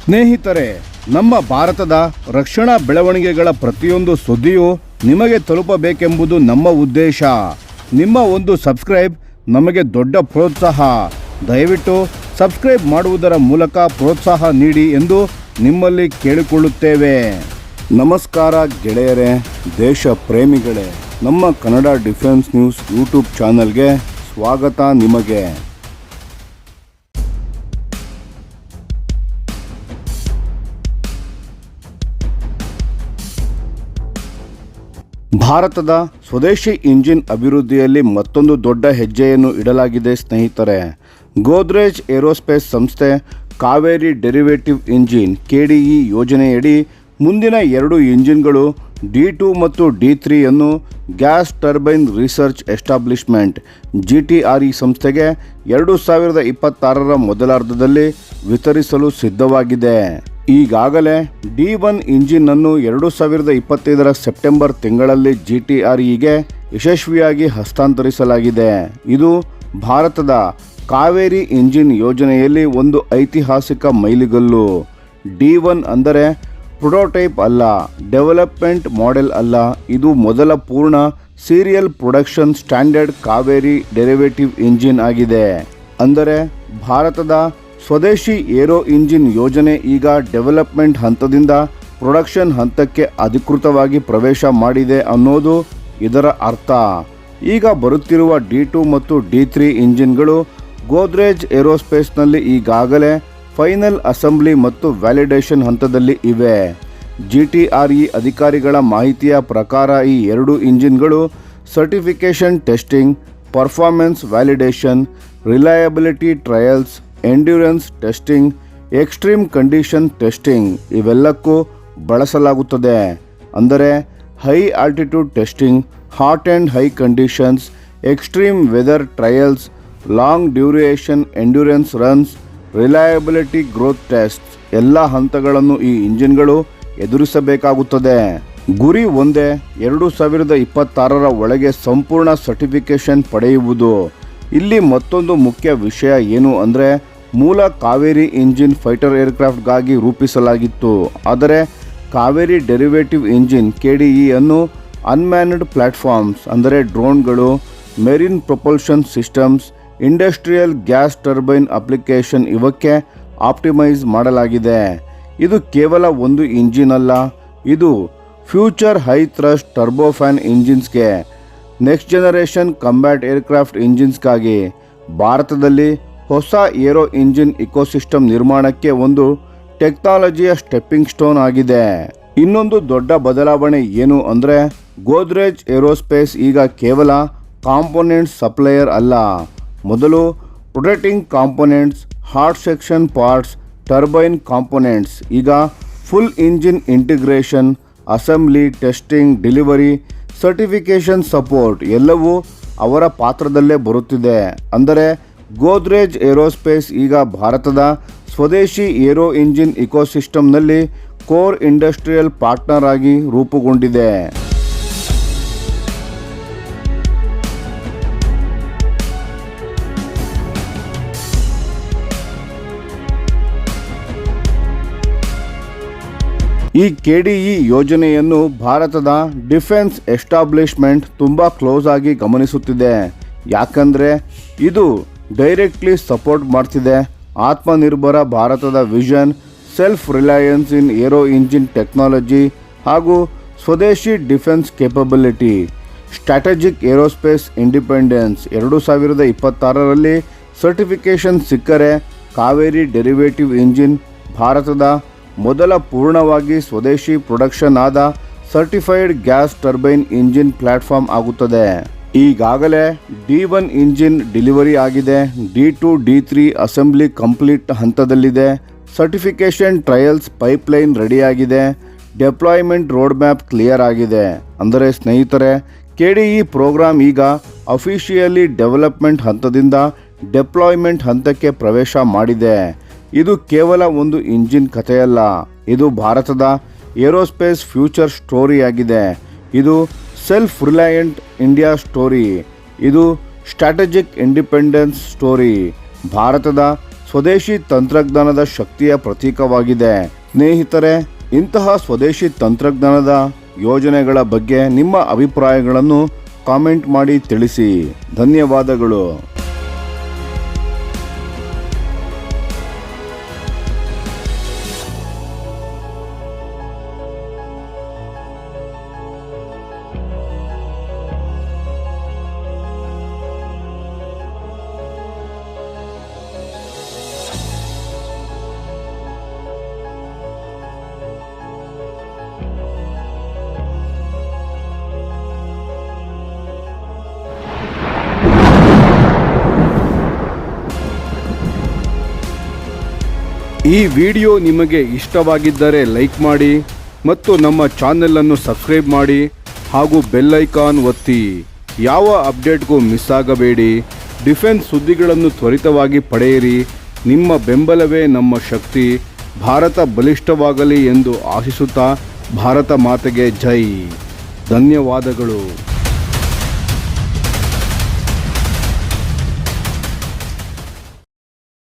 ಸ್ನೇಹಿತರೆ, ನಮ್ಮ ಭಾರತದ ರಕ್ಷಣಾ ಬೆಳವಣಿಗೆಗಳ ಪ್ರತಿಯೊಂದು ಸುದ್ದಿಯೂ ನಿಮಗೆ ತಲುಪಬೇಕೆಂಬುದು ನಮ್ಮ ಉದ್ದೇಶ. ನಿಮ್ಮ ಒಂದು ಸಬ್ಸ್ಕ್ರೈಬ್ ನಮಗೆ ದೊಡ್ಡ ಪ್ರೋತ್ಸಾಹ. ದಯವಿಟ್ಟು ಸಬ್ಸ್ಕ್ರೈಬ್ ಮಾಡುವುದರ ಮೂಲಕ ಪ್ರೋತ್ಸಾಹ ನೀಡಿ ಎಂದು ನಿಮ್ಮಲ್ಲಿ ಕೇಳಿಕೊಳ್ಳುತ್ತೇವೆ. ನಮಸ್ಕಾರ ಗೆಳೆಯರೇ, ದೇಶ ಪ್ರೇಮಿಗಳೇ, ನಮ್ಮ ಕನ್ನಡ ಡಿಫೆನ್ಸ್ ನ್ಯೂಸ್ ಯೂಟ್ಯೂಬ್ ಚಾನಲ್ಗೆ ಸ್ವಾಗತ ನಿಮಗೆ. ಭಾರತದ ಸ್ವದೇಶಿ ಇಂಜಿನ್ ಅಭಿವೃದ್ಧಿಯಲ್ಲಿ ಮತ್ತೊಂದು ದೊಡ್ಡ ಹೆಜ್ಜೆಯನ್ನು ಇಡಲಾಗಿದೆ ಸ್ನೇಹಿತರೆ. ಗೋದ್ರೇಜ್ ಏರೋಸ್ಪೇಸ್ ಸಂಸ್ಥೆ ಕಾವೇರಿ ಡೆರಿವೇಟಿವ್ ಇಂಜಿನ್ KDE ಯೋಜನೆಯಡಿ ಮುಂದಿನ 2 ಇಂಜಿನ್ಗಳು D2 ಮತ್ತು D3 ಅನ್ನು gas turbine research establishment GTRE ಸಂಸ್ಥೆಗೆ 2026ರ ಮೊದಲಾರ್ಧದಲ್ಲಿ ವಿತರಿಸಲು ಸಿದ್ಧವಾಗಿದೆ. ಈಗಾಗಲೇ D1 ಇಂಜಿನ್ ಅನ್ನು 2025ರ ಸೆಪ್ಟೆಂಬರ್ ತಿಂಗಳಲ್ಲಿ GTREಗೆ ಯಶಸ್ವಿಯಾಗಿ ಹಸ್ತಾಂತರಿಸಲಾಗಿದೆ. ಇದು ಭಾರತದ ಕಾವೇರಿ ಇಂಜಿನ್ ಯೋಜನೆಯಲ್ಲಿ ಒಂದು ಐತಿಹಾಸಿಕ ಮೈಲಿಗಲ್ಲು. D1 ಅಂದರೆ ಪ್ರೊಟೋಟೈಪ್ ಅಲ್ಲ, ಡೆವಲಪ್ಮೆಂಟ್ ಮಾಡೆಲ್ ಅಲ್ಲ, ಇದು ಮೊದಲ ಪೂರ್ಣ serial production standard Kaveri derivative engine ಆಗಿದೆ. ಅಂದರೆ ಭಾರತದ ಸ್ವದೇಶಿ ಏರೋ ಇಂಜಿನ್ ಯೋಜನೆ ಈಗ ಡೆವಲಪ್ಮೆಂಟ್ ಹಂತದಿಂದ ಪ್ರೊಡಕ್ಷನ್ ಹಂತಕ್ಕೆ ಅಧಿಕೃತವಾಗಿ ಪ್ರವೇಶ ಮಾಡಿದೆ ಅನ್ನೋದು ಇದರ ಅರ್ಥ. ಈಗ ಬರುತ್ತಿರುವ D2 ಮತ್ತು D3 ಇಂಜಿನ್ಗಳು ಗೋದ್ರೇಜ್ ಏರೋಸ್ಪೇಸ್ನಲ್ಲಿ ಈಗಾಗಲೇ ಫೈನಲ್ ಅಸೆಂಬ್ಲಿ ಮತ್ತು ವ್ಯಾಲಿಡೇಷನ್ ಹಂತದಲ್ಲಿ ಇವೆ. GTRE ಅಧಿಕಾರಿಗಳ ಮಾಹಿತಿಯ ಪ್ರಕಾರ ಈ 2 ಇಂಜಿನ್ಗಳು certification testing, performance validation, reliability trials, endurance testing, extreme condition testing ಇವೆಲ್ಲಕ್ಕೂ ಬಳಸಲಾಗುತ್ತದೆ. ಅಂದರೆ high altitude testing, hot and high conditions, extreme weather trials, long duration endurance runs, reliability growth test ಎಲ್ಲ ಹಂತಗಳನ್ನು ಈ ಇಂಜಿನ್ಗಳು ಎದುರಿಸಬೇಕಾಗುತ್ತದೆ. ಗುರಿ ಒಂದೇ, 2026ರ ಒಳಗೆ ಸಂಪೂರ್ಣ ಸರ್ಟಿಫಿಕೇಷನ್ ಪಡೆಯುವುದು. ಇಲ್ಲಿ ಮತ್ತೊಂದು ಮುಖ್ಯ ವಿಷಯ ಏನು ಅಂದರೆ, ಮೂಲ ಕಾವೇರಿ ಇಂಜಿನ್ ಫೈಟರ್ ಏರ್ಕ್ರಾಫ್ಟ್ಗಾಗಿ ರೂಪಿಸಲಾಗಿತ್ತು. ಆದರೆ ಕಾವೇರಿ ಡೆರಿವೇಟಿವ್ ಇಂಜಿನ್ KDE ಅನ್ನು ಅನ್ಮ್ಯಾನ್ಡ್ ಪ್ಲಾಟ್ಫಾರ್ಮ್ಸ್ ಅಂದರೆ ಡ್ರೋನ್ಗಳು, marine propulsion systems, industrial gas turbine application ಇವಕ್ಕೆ ಆಪ್ಟಿಮೈಸ್ ಮಾಡಲಾಗಿದೆ. ಇದು ಕೇವಲ ಒಂದು ಇಂಜಿನ್ ಅಲ್ಲ, ಇದು ಫ್ಯೂಚರ್ ಹೈ ಥ್ರಸ್ಟ್ ಟರ್ಬೋಫ್ಯಾನ್ ಇಂಜಿನ್ಸ್ಗೆ, ನೆಕ್ಸ್ಟ್ ಜನರೇಷನ್ ಕಂಬ್ಯಾಟ್ ಏರ್ಕ್ರಾಫ್ಟ್ ಇಂಜಿನ್ಸ್ಗಾಗಿ ಭಾರತದಲ್ಲಿ ಹೊಸ ಏರೋ ಇಂಜಿನ್ ಇಕೋಸಿಸ್ಟಮ್ ನಿರ್ಮಾಣಕ್ಕೆ ಒಂದು ಟೆಕ್ನಾಲಜಿಯ ಸ್ಟೆಪ್ಪಿಂಗ್ ಸ್ಟೋನ್ ಆಗಿದೆ. ಇನ್ನೊಂದು ದೊಡ್ಡ ಬದಲಾವಣೆ ಏನು ಅಂದರೆ, ಗೋದ್ರೇಜ್ ಏರೋಸ್ಪೇಸ್ ಈಗ ಕೇವಲ ಕಾಂಪೋನೆಂಟ್ಸ್ ಸಪ್ಲೈಯರ್ ಅಲ್ಲ. ಮೊದಲು protecting components, heart section parts, turbine components, ಈಗ full engine integration, assembly, testing, delivery, certification support ಎಲ್ಲವೂ ಅವರ ಪಾತ್ರದಲ್ಲೇ ಬರುತ್ತಿದೆ. ಅಂದರೆ ಗೋದ್ರೇಜ್ ಏರೋಸ್ಪೇಸ್ ಈಗ ಭಾರತದ ಸ್ವದೇಶಿ ಏರೋ ಇಂಜಿನ್ ಇಕೋಸಿಸ್ಟಮ್ನಲ್ಲಿ ಕೋರ್ ಇಂಡಸ್ಟ್ರಿಯಲ್ ಪಾರ್ಟ್ನರ್ ಆಗಿ ರೂಪುಗೊಂಡಿದೆ. ಈ KDE ಯೋಜನೆಯನ್ನು ಭಾರತದ ಡಿಫೆನ್ಸ್ ಎಸ್ಟಾಬ್ಲಿಷ್ಮೆಂಟ್ ತುಂಬ ಕ್ಲೋಸ್ ಆಗಿ ಗಮನಿಸುತ್ತಿದೆ. ಯಾಕಂದರೆ ಇದು ಡೈರೆಕ್ಟ್ಲಿ ಸಪೋರ್ಟ್ ಮಾಡ್ತಿದೆ ಆತ್ಮನಿರ್ಭರ ಭಾರತದ vision, self reliance in aero engine technology ಹಾಗೂ ಸ್ವದೇಶಿ defence capability. Strategic aerospace independence 2026ರಲ್ಲಿ ಸರ್ಟಿಫಿಕೇಷನ್ ಸಿಕ್ಕರೆ ಕಾವೇರಿ ಡೆರಿವೇಟಿವ್ ಇಂಜಿನ್ ಭಾರತದ ಮೊದಲ ಪೂರ್ಣವಾಗಿ ಸ್ವದೇಶಿ ಪ್ರೊಡಕ್ಷನ್ ಆದ certified gas turbine engine platform ಆಗುತ್ತದೆ. ಈಗಾಗಲೇ D1 ಇಂಜಿನ್ ಡೆಲಿವರಿ ಆಗಿದೆ. D2, D3 ಅಸೆಂಬ್ಲಿ ಕಂಪ್ಲೀಟ್ ಹಂತದಲ್ಲಿದೆ. ಸರ್ಟಿಫಿಕೇಷನ್ ಟ್ರಯಲ್ಸ್ ಪೈಪ್ಲೈನ್ ರೆಡಿಯಾಗಿದೆ. ಡೆಪ್ಲಾಯ್ಮೆಂಟ್ ರೋಡ್ ಮ್ಯಾಪ್ ಕ್ಲಿಯರ್ ಆಗಿದೆ. ಅಂದರೆ ಸ್ನೇಹಿತರೆ, KDE ಪ್ರೋಗ್ರಾಮ್ ಈಗ ಅಫಿಷಿಯಲಿ ಡೆವಲಪ್ಮೆಂಟ್ ಹಂತದಿಂದ ಡೆಪ್ಲಾಯ್ಮೆಂಟ್ ಹಂತಕ್ಕೆ ಪ್ರವೇಶ ಮಾಡಿದೆ. ಇದು ಕೇವಲ ಒಂದು ಇಂಜಿನ್ ಕಥೆಯಲ್ಲ, ಇದು ಭಾರತದ ಏರೋಸ್ಪೇಸ್ ಫ್ಯೂಚರ್ ಸ್ಟೋರಿಯಾಗಿದೆ. ಇದು ಸೆಲ್ಫ್ ರಿಲಯಂಟ್ ಇಂಡಿಯಾ ಸ್ಟೋರಿ. ಇದು ಸ್ಟ್ರಾಟಜಿಕ್ ಇಂಡಿಪೆಂಡೆನ್ಸ್ ಸ್ಟೋರಿ. ಭಾರತದ ಸ್ವದೇಶಿ ತಂತ್ರಜ್ಞಾನದ ಶಕ್ತಿಯ ಪ್ರತೀಕವಾಗಿದೆ. ಸ್ನೇಹಿತರೆ, ಇಂತಹ ಸ್ವದೇಶಿ ತಂತ್ರಜ್ಞಾನದ ಯೋಜನೆಗಳ ಬಗ್ಗೆ ನಿಮ್ಮ ಅಭಿಪ್ರಾಯಗಳನ್ನು ಕಾಮೆಂಟ್ ಮಾಡಿ ತಿಳಿಸಿ. ಧನ್ಯವಾದಗಳು. ಈ ವಿಡಿಯೋ ನಿಮಗೆ ಇಷ್ಟವಾಗಿದ್ದರೆ ಲೈಕ್ ಮಾಡಿ ಮತ್ತು ನಮ್ಮ ಚಾನೆಲ್ ಅನ್ನು ಸಬ್ಸ್ಕ್ರೈಬ್ ಮಾಡಿ ಹಾಗೂ ಬೆಲ್ ಐಕಾನ್ ಒತ್ತಿ. ಯಾವ ಅಪ್ಡೇಟ್ಗೂ ಮಿಸ್ ಆಗಬೇಡಿ. ಡಿಫೆನ್ಸ್ ಸುದ್ದಿಗಳನ್ನು ತ್ವರಿತವಾಗಿ ಪಡೆಯಿರಿ. ನಿಮ್ಮ ಬೆಂಬಲವೇ ನಮ್ಮ ಶಕ್ತಿ. ಭಾರತ ಬಲಿಷ್ಠವಾಗಲಿ ಎಂದು ಆಶಿಸುತ್ತಾ ಭಾರತ ಮಾತೆಗೆ ಜೈ. ಧನ್ಯವಾದಗಳು.